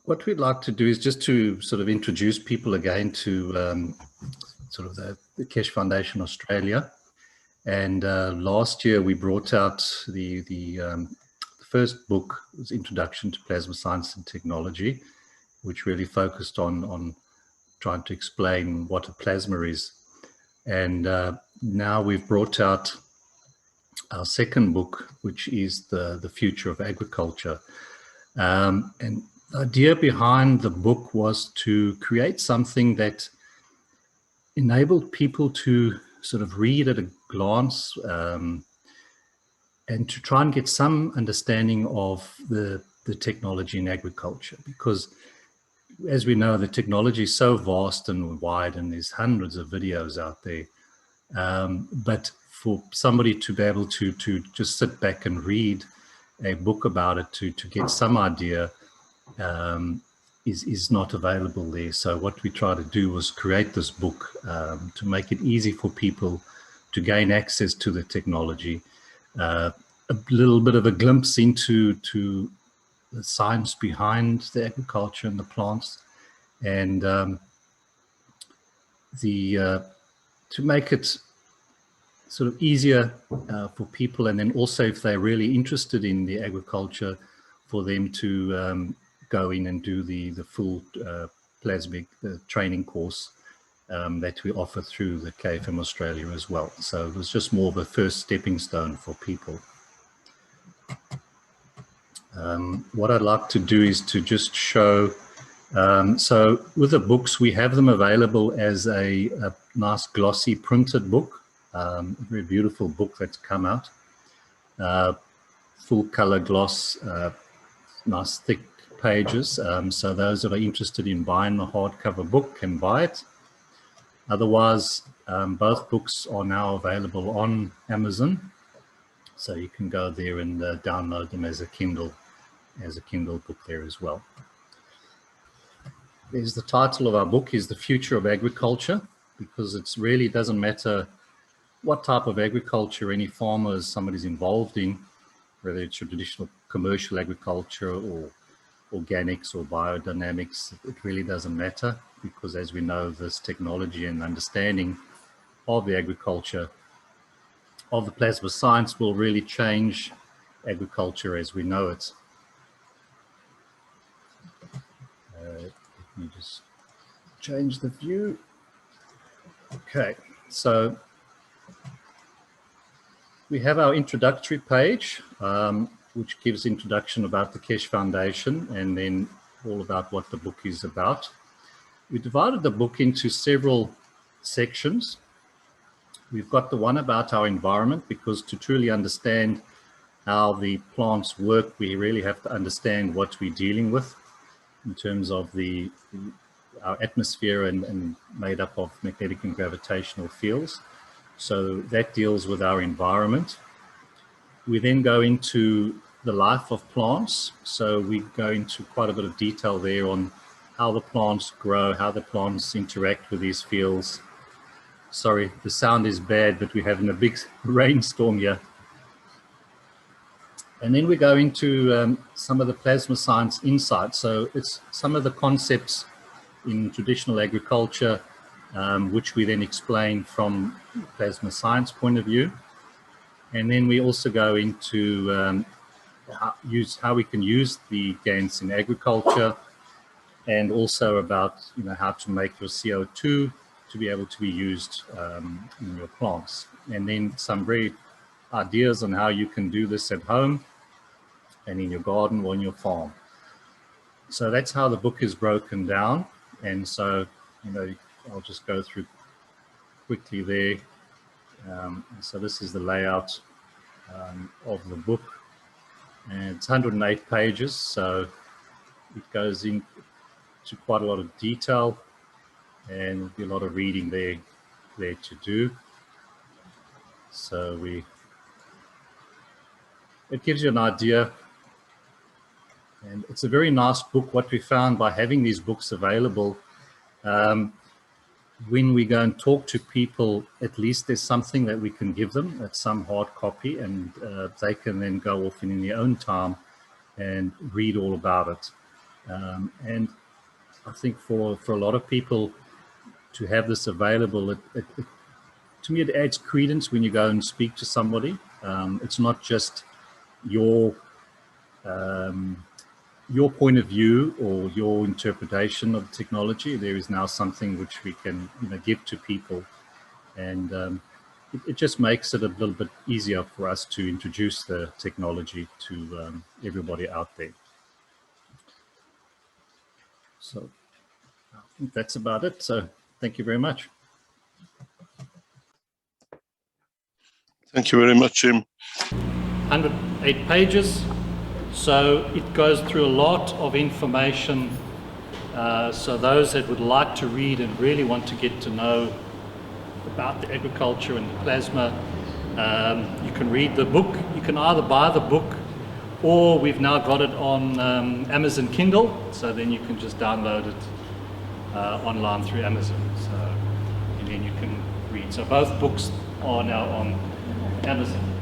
What we'd like to do is just to sort of introduce people again to sort of the Keshe Foundation Australia. And last year we brought out the first book, was Introduction to Plasma Science and Technology, which really focused on trying to explain what a plasma is. And now we've brought out our second book, which is the Future of Agriculture. And the idea behind the book was to create something that enabled people to sort of read at a glance and to try and get some understanding of the technology in agriculture. Because as we know, the technology is so vast and wide, and there's hundreds of videos out there. But for somebody to be able to just sit back and read a book about it to get some idea is not available there. So what we tried to do was create this book to make it easy for people to gain access to the technology, a little bit of a glimpse into the science behind the agriculture and the plants, and to make it sort of easier for people, and then also if they're really interested in the agriculture, for them to go in and do the full plasmic training course that we offer through the KFM Australia as well. So it was just more of a first stepping stone for people. What I'd like to do is to just show, so with the books, we have them available as a nice glossy printed book, a very beautiful book that's come out, full color gloss, nice thick pages. So those that are interested in buying the hardcover book can buy it. Otherwise, both books are now available on Amazon, so you can go there and download them as a Kindle book there as well. There's the title of our book is The Future of Agriculture, because it really doesn't matter what type of agriculture any farmer somebody's involved in, whether it's your traditional commercial agriculture or organics or biodynamics. It really doesn't matter, because as we know, this technology and understanding of the agriculture, of the plasma science, will really change agriculture as we know it. Let me just change the view. Okay, so we have our introductory page, which gives introduction about the Keshe Foundation, and then all about what the book is about. We divided the book into several sections. We've got the one about our environment, because to truly understand how the plants work, we really have to understand what we're dealing with in terms of our atmosphere and made up of magnetic and gravitational fields. So that deals with our environment. We then go into the life of plants. So we go into quite a bit of detail there on how the plants grow, how the plants interact with these fields. Sorry, the sound is bad, but we're having a big rainstorm here. And then we go into some of the plasma science insights. So it's some of the concepts in traditional agriculture, which we then explain from plasma science point of view. And then we also go into how we can use the gains in agriculture, and also about how to make your CO2 to be able to be used in your plants. And then some great ideas on how you can do this at home and in your garden or in your farm. So that's how the book is broken down. And so, I'll just go through quickly there. So this is the layout of the book, and it's 108 pages, so it goes into quite a lot of detail, and there'll be a lot of reading there to do. So it gives you an idea, and it's a very nice book. What we found by having these books available, when we go and talk to people, at least there's something that we can give them, that's some hard copy, and they can then go off in their own time and read all about it. And I think for a lot of people to have this available, to me, it adds credence when you go and speak to somebody. It's not just your point of view or your interpretation of technology. There is now something which we can, give to people, and it just makes it a little bit easier for us to introduce the technology to everybody out there. So I think that's about it. So thank you very much. Thank you very much, Jim. 108 pages. So it goes through a lot of information. So those that would like to read and really want to get to know about the agriculture and the plasma, you can read the book. You can either buy the book, or we've now got it on Amazon Kindle, so then you can just download it online through Amazon. So, and then you can read. So both books are now on Amazon.